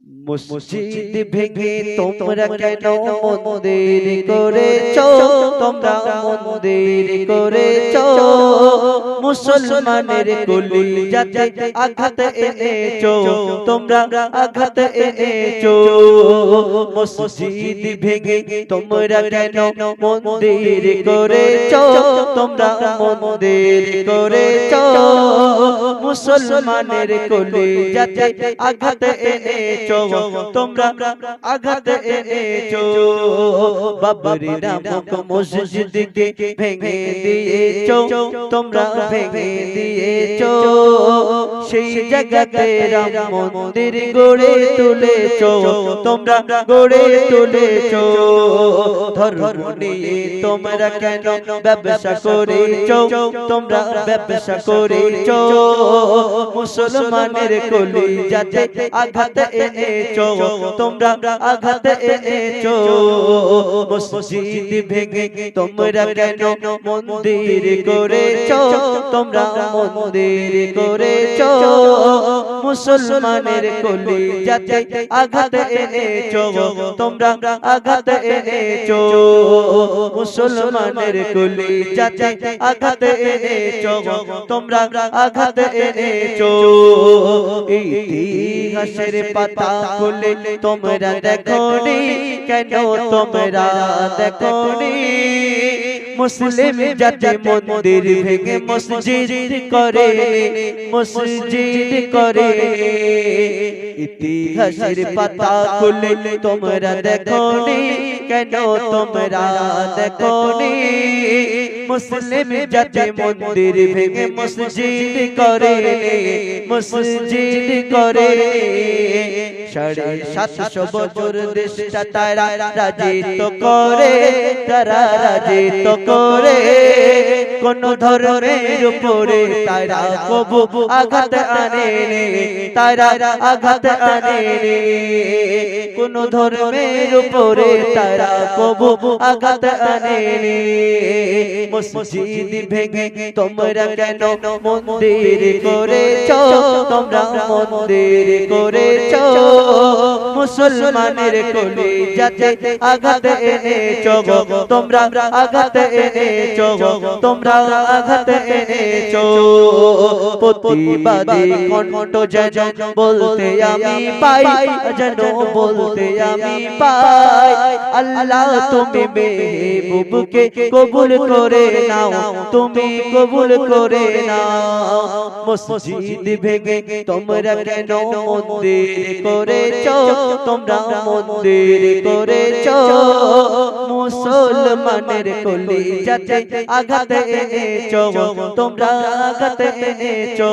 মসজিদ ভেঙে তোমরা কেন মন্দির করেছো? তোমরা মন্দির করেছো, মুসলমানের কলিজাতে আঘাত এনেছো, তোমরা আঘাত এনেছো। মসজিদ ভেঙে তোমরা কেন মন্দির করেছো? তোমরা মন্দির করেছো, মুসলমানের কলিজাতে আঘাত এনেছো, তোমরা আঘাত এনেছো। বাবরি নামক মসজিদকে ভেঙে দিয়েছো, তোমরা ভেঙে দিয়েছো। সেই জায়গাতে রাম মন্দির গড়ে তুলেছো, তোমরা গড়ে তুলেছো। ধর্ম নিয়ে তোমরা কেন ব্যবসা করেছো? তোমরা ব্যবসা করেছো, মুসলমানের কলিজাতে আঘাত এনেছো, তোমরা আঘাত এনেছো। মসজিদ ভেঙে তোমরা কেন মন্দির করেছো? তোমরা মন্দির করেছো, মুসলমানের কলিজাতে আঘাত এনেছো, তোমরা আঘাত এনেছো। মুসলমানের কলিজাতে আঘাত এনেছো, তোমরা আঘাত এনেছো। ইতিহাসের পাতা খুলে তোমরা দেখোনি কেন? তোমরা দেখোনি মুসলিম জাতি মন্দির ভেঙে মসজিদ করে, মসজিদ করে। ইতিহাসের পাতা খুলে তোমরা দেখোনি কেন? তোমরা দেখোনি মুসলিম জাতি মন্দির ভেঙে মসজিদ করে, মসজিদ করে। 750 বছর দেশটা তারা রাজিত করে, তারা রাজিত করে। কোন ধর্মের উপরে তারা কবু আঘাত আনেনি, তারা আঘাত আনেনি। কোন ধর্মের উপরে তারা কবু আঘাত আনেনি। মসজিদ ভেঙে তোমরা কেন মন্দির করেছো? তোমরা মন্দির করেছো, মুসলমানের কলিজাতে আঘাত এনেছো, তোমরা আঘাত এনেছো, তোমরা আঘাত এনেছো। প্রতিবাদী কণ্ঠ যেন বলতে আমি পাই, যেন বলতে আমি পাই। আল্লাহ তুমি মেহবুবকে কবুল করে নাও, তুমি কবুল করে নাও। মসজিদ ভেঙে তোমরা কেন মন্দির করেছো? তোমরা মন্দির করেছো, মুসলমানের কলিজাতে আঘাত এনেছো, তোমরা আঘাত এনেছো,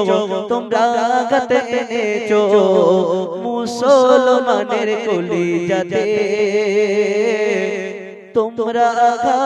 তোমরা আঘাত এনেছো। মুসলমানের কলিজাতে তোমরা আঘাত